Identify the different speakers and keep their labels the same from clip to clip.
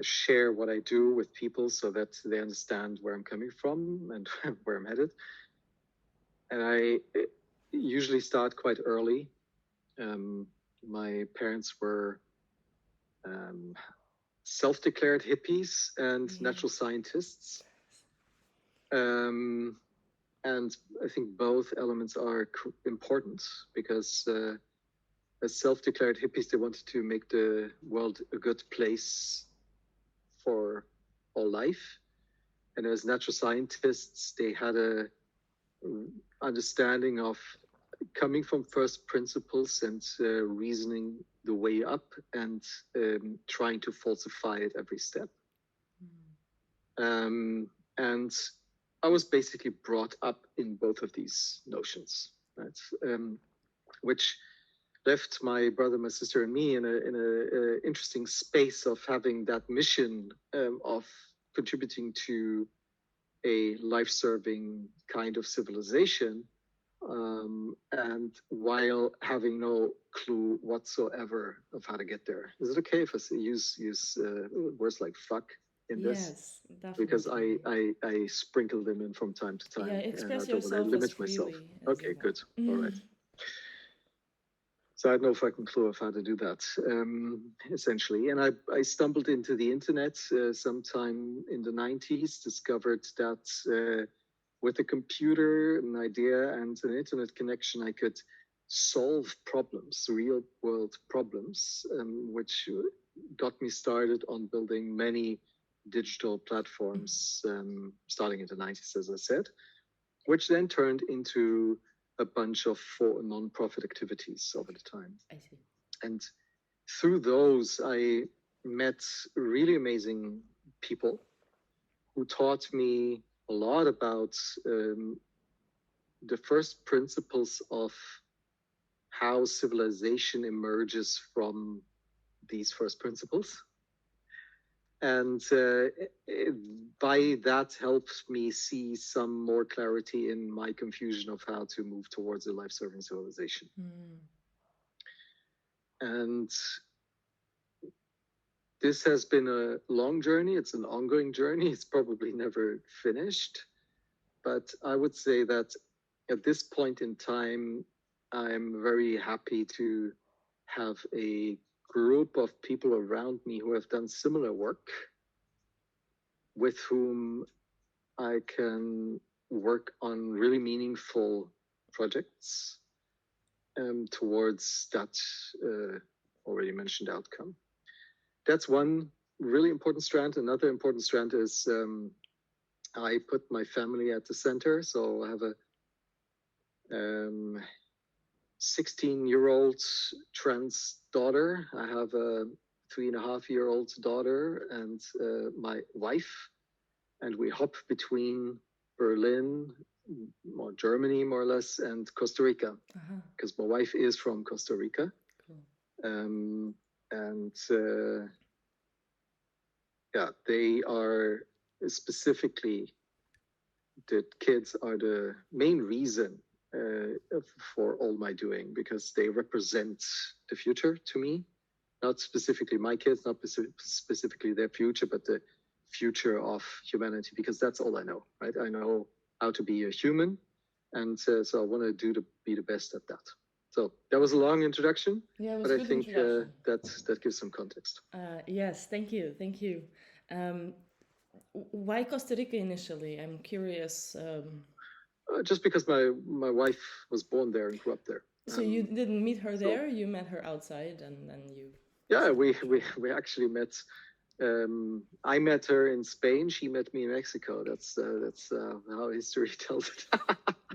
Speaker 1: share what I do with people so that they understand where I'm coming from and where I'm headed. And I usually start quite early. My parents were self-declared hippies and natural scientists. And I think both elements are important because as self-declared hippies, they wanted to make the world a good place for all life. And as natural scientists, they had a understanding of coming from first principles and reasoning the way up and trying to falsify it every step. And I was basically brought up in both of these notions, right? Which left my brother, my sister, and me in a interesting space of having that mission of contributing to a life-serving kind of civilization, and while having no clue whatsoever of how to get there. Is it okay if I use words like fuck in this?
Speaker 2: Yes, definitely.
Speaker 1: Because I sprinkle them in from time to time.
Speaker 2: Yeah, express
Speaker 1: and I don't
Speaker 2: yourself
Speaker 1: want to
Speaker 2: as
Speaker 1: limit myself.
Speaker 2: freely as
Speaker 1: Okay,
Speaker 2: you
Speaker 1: good.
Speaker 2: want.
Speaker 1: All right. So I had no fucking clue of how to do that, essentially. And I stumbled into the internet sometime in the 90s, discovered that with a computer, an idea, and an internet connection, I could solve problems, real world problems, which got me started on building many digital platforms, starting in the 90s, as I said, which then turned into a bunch of non-profit activities over the time.
Speaker 2: I see.
Speaker 1: And through those, I met really amazing people who taught me a lot about the first principles of how civilization emerges from these first principles. And by that helped me see some more clarity in my confusion of how to move towards a life-serving civilization. And this has been a long journey. It's an ongoing journey. It's probably never finished. But I would say that at this point in time, I'm very happy to have a group of people around me who have done similar work, with whom I can work on really meaningful projects towards that already mentioned outcome. That's one really important strand. Another important strand is I put my family at the center. So I have a 16-year-old trans daughter. I have a 3.5-year-old daughter and my wife. And we hop between Berlin, or Germany more or less, and Costa Rica, because my wife is from Costa Rica. Cool. Yeah, they are specifically, the kids are the main reason for all my doing, because they represent the future to me. Not specifically my kids, not specifically their future, but the future of humanity, because that's all I know, right? I know how to be a human, and so I want to be the best at that. So that was a long introduction, but I think that gives some context.
Speaker 2: Yes, thank you. Why Costa Rica initially? I'm curious.
Speaker 1: Just because my wife was born there and grew up there.
Speaker 2: So you didn't meet her there? You met her outside, and then you.
Speaker 1: Yeah, we actually met. I met her in Spain. She met me in Mexico. That's how history tells it.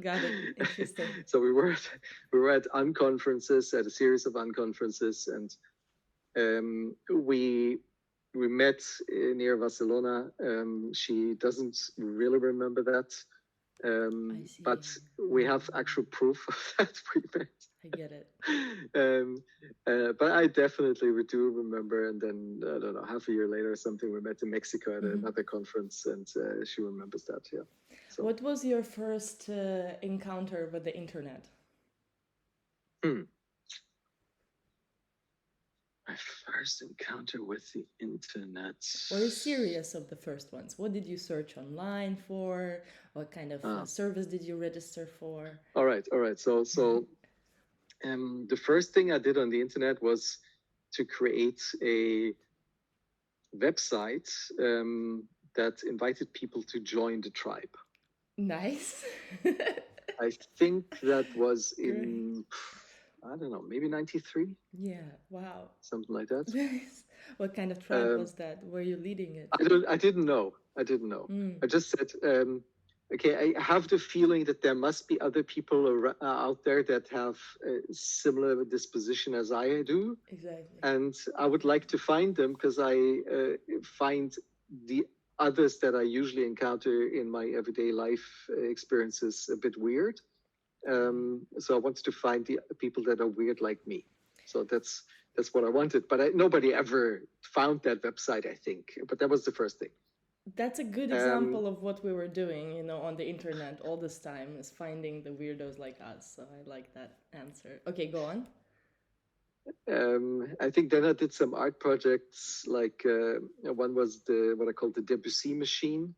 Speaker 2: Got it. Interesting.
Speaker 1: So we were at unconferences, at a series of unconferences, and we met near Barcelona. She doesn't really remember that, but we have actual proof of that we met.
Speaker 2: I get it.
Speaker 1: But I definitely do remember, and then I don't know, half a year later or something, we met in Mexico at another conference, and she remembers that. Yeah. So.
Speaker 2: What was your first encounter with the internet?
Speaker 1: My first encounter with the internet.
Speaker 2: Or a series of the first ones. What did you search online for? What kind of service did you register for?
Speaker 1: All right. So the first thing I did on the internet was to create a website that invited people to join the tribe.
Speaker 2: Nice.
Speaker 1: I think that was in, I don't know, maybe 93?
Speaker 2: Yeah, wow.
Speaker 1: Something like that.
Speaker 2: Nice. What kind of tribe was that? Were you leading it?
Speaker 1: I didn't know. I just said, okay, I have the feeling that there must be other people out there that have a similar disposition as I do.
Speaker 2: Exactly.
Speaker 1: And I would like to find them because I find the others that I usually encounter in my everyday life experiences a bit weird. So I wanted to find the people that are weird like me. So that's what I wanted. But nobody ever found that website, I think. But that was the first thing.
Speaker 2: That's a good example of what we were doing, on the internet all this time, is finding the weirdos like us. So I like that answer. Okay, go on.
Speaker 1: I think then I did some art projects. Like one was what I called the Debussy machine.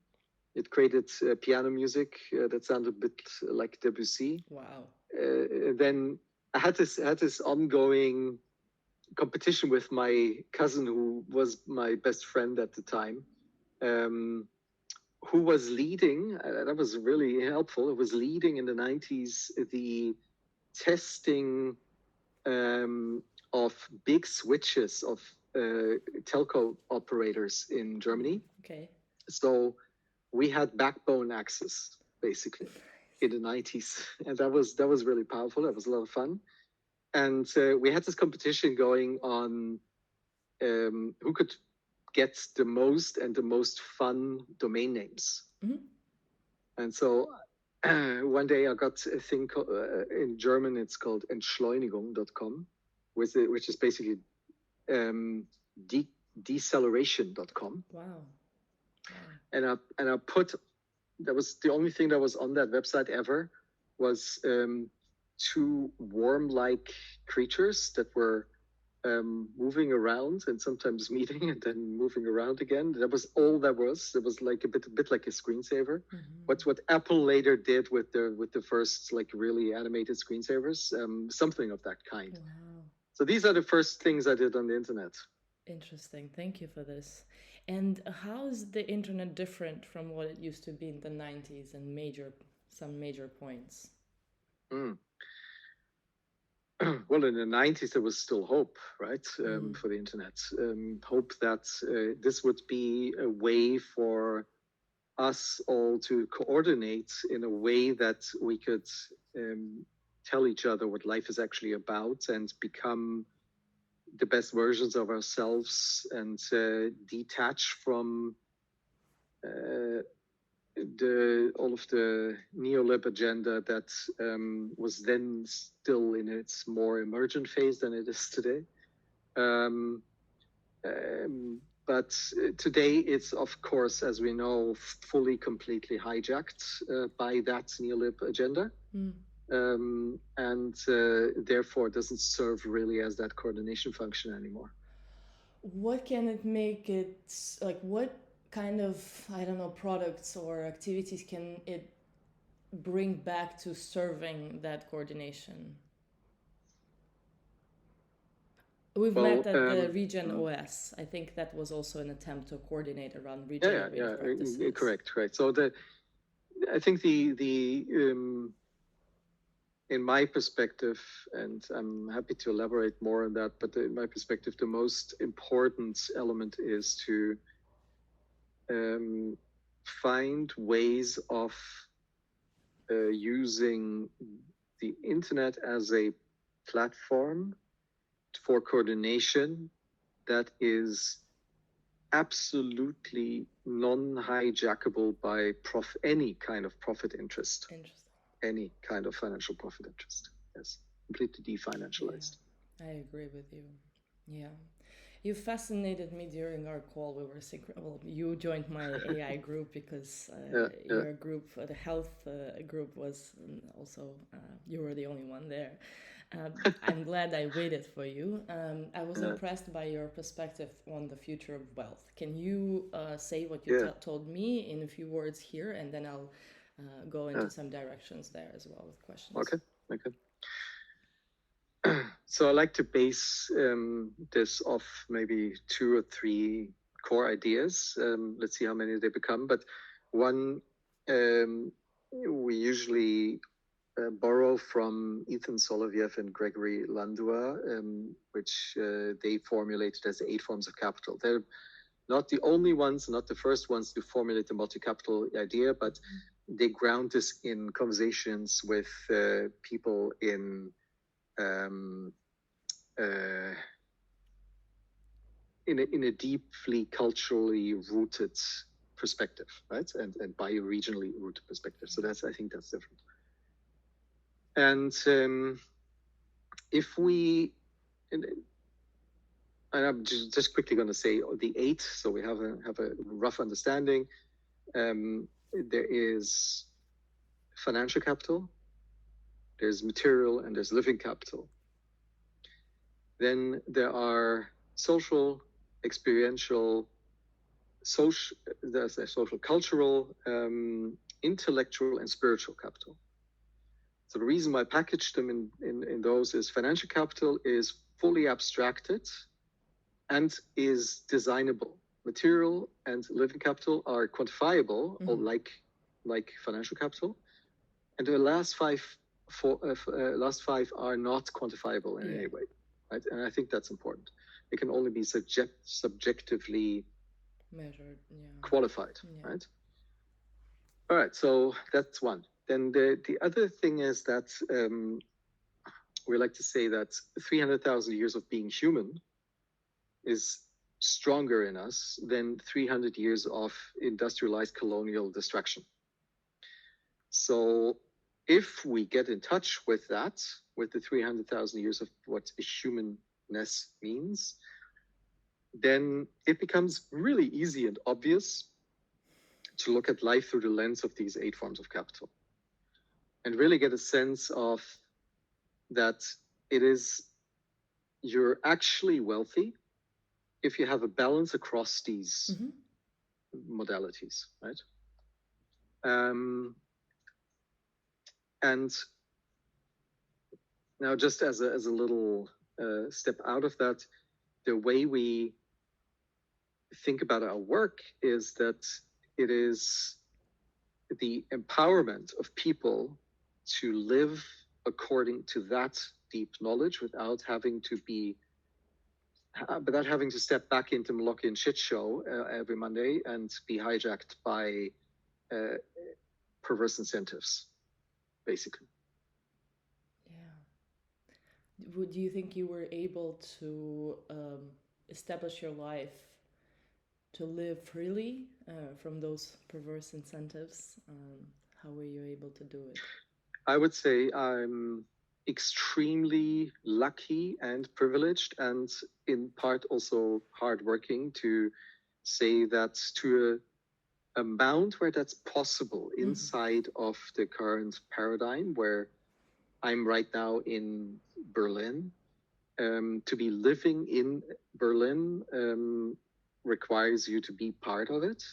Speaker 1: It created piano music that sounded a bit like Debussy.
Speaker 2: Wow.
Speaker 1: Then I had this ongoing competition with my cousin, who was my best friend at the time, who was leading. That was really helpful. It was leading in the 90s the testing of big switches of telco operators in Germany.
Speaker 2: Okay.
Speaker 1: So we had backbone access basically in the 90s, and that was really powerful. That was a lot of fun. And we had this competition going on who could get the most and the most fun domain names. Mm-hmm. And so one day I got a thing in German, it's called Entschleunigung.com, which is basically deceleration.com.
Speaker 2: Wow.
Speaker 1: And I put, that was the only thing that was on that website ever, was two worm-like creatures that were moving around and sometimes meeting and then moving around again. That was all that was. It was like a bit like a screensaver. Mm-hmm. What Apple later did with the first like really animated screensavers, something of that kind. Wow. So these are the first things I did on the internet.
Speaker 2: Interesting. Thank you for this. And how is the internet different from what it used to be in the 90s and some major points?
Speaker 1: Well, in the 90s, there was still hope, right, for the internet. Hope that this would be a way for us all to coordinate in a way that we could tell each other what life is actually about and become the best versions of ourselves and detach from all of the neolib agenda that was then still in its more emergent phase than it is today. But today it's, of course, as we know, fully, completely hijacked by that neolib agenda. And therefore doesn't serve really as that coordination function anymore.
Speaker 2: What can it make it, like what kind of, I don't know, products or activities can it bring back to serving that coordination? We've met at the Region OS. I think that was also an attempt to coordinate around regenerative practices.
Speaker 1: Correct. So I think in my perspective, and I'm happy to elaborate more on that, but in my perspective, the most important element is to find ways of using the internet as a platform for coordination that is absolutely non-hijackable by any kind of profit interest.
Speaker 2: Interesting.
Speaker 1: Any kind of financial profit interest. Yes, completely definancialized.
Speaker 2: Yeah, I agree with you. Yeah. You fascinated me during our call. We were well, you joined my AI group because your group, the health group, was also, you were the only one there. I'm glad I waited for you. I was
Speaker 1: Uh,
Speaker 2: impressed by your perspective on the future of wealth. Can you say what you
Speaker 1: yeah.
Speaker 2: told me in a few words here, and then I'll go
Speaker 1: Uh,
Speaker 2: into some directions there as well with questions.
Speaker 1: okay. Okay. So I like to base this off maybe 2 or 3 core ideas. Let's see how many they become. But one, we usually borrow from Ethan Soloviev and Gregory Landua, which they formulated as the 8 forms of capital. They're not the only ones, not the first ones to formulate the multi-capital idea, but they ground this in conversations with people um, uh, in a deeply culturally rooted perspective, right? And bioregionally rooted perspective. So I think that's different. And if we, and I'm just quickly going to say the 8, so we have a rough understanding. There is financial capital, there's material, and there's living capital. Then there are social, experiential, there's a social, cultural, intellectual, and spiritual capital. So the reason why I packaged them in those is financial capital is fully abstracted and is designable. Material and living capital are quantifiable, or like financial capital, and the last five are not quantifiable in any way, right? And I think that's important. It can only be subjectively
Speaker 2: measured,
Speaker 1: qualified, right? All right, so that's one. Then the other thing is that we like to say that 300,000 years of being human is stronger in us than 300 years of industrialized colonial destruction. So if we get in touch with that, with the 300,000 years of what humanness means, then it becomes really easy and obvious to look at life through the lens of these 8 forms of capital and really get a sense of that you're actually wealthy if you have a balance across these modalities, right? And now, just as a little step out of that, the way we think about our work is that it is the empowerment of people to live according to that deep knowledge without having to step back into Molochian shit show every Monday and be hijacked by perverse incentives, basically.
Speaker 2: Yeah. Do you think you were able to establish your life to live freely from those perverse incentives? How were you able to do it?
Speaker 1: I would say I'm extremely lucky and privileged, and in part also hardworking, to say that to a amount where that's possible inside of the current paradigm where I'm right now in Berlin. To be living in Berlin requires you to be part of it.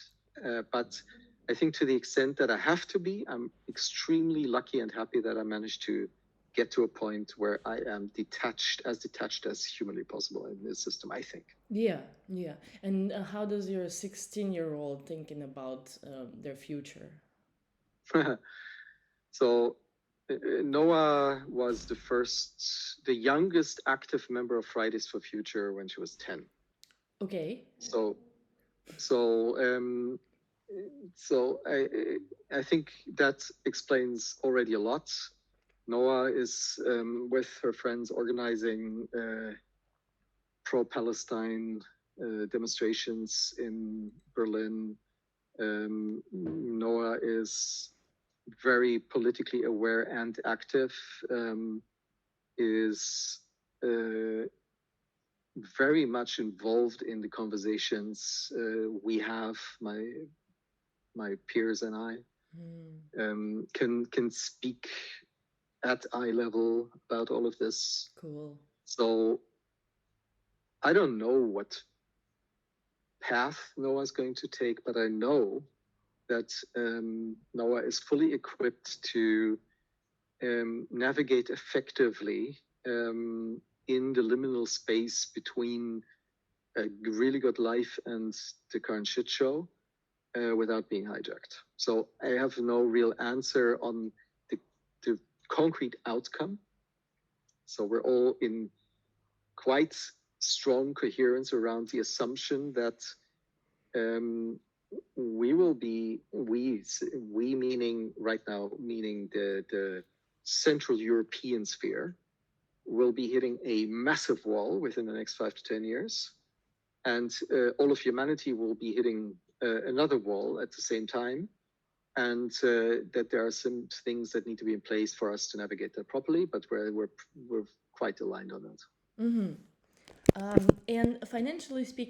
Speaker 1: But I think to the extent that I have to be, I'm extremely lucky and happy that I managed to get to a point where I am detached as humanly possible in this system, I think.
Speaker 2: Yeah. And how does your 16-year-old thinking about their future?
Speaker 1: So Noah was the youngest active member of Fridays for Future when she was 10.
Speaker 2: Okay.
Speaker 1: So I think that explains already a lot. Noah is with her friends organizing pro-Palestine demonstrations in Berlin. Noah is very politically aware and active, is very much involved in the conversations we have, my peers and I, can speak at eye level about all of this.
Speaker 2: Cool.
Speaker 1: So I don't know what path Noah is going to take, but I know that Noah is fully equipped to navigate effectively in the liminal space between a really good life and the current shit show without being hijacked. So I have no real answer on the concrete outcome. So we're all in quite strong coherence around the assumption that we will be, we meaning right now, meaning the Central European sphere, will be hitting a massive wall within the next 5 to 10 years. And all of humanity will be hitting another wall at the same time. And that there are some things that need to be in place for us to navigate that properly, but we're quite aligned on that.
Speaker 2: And financially speaking,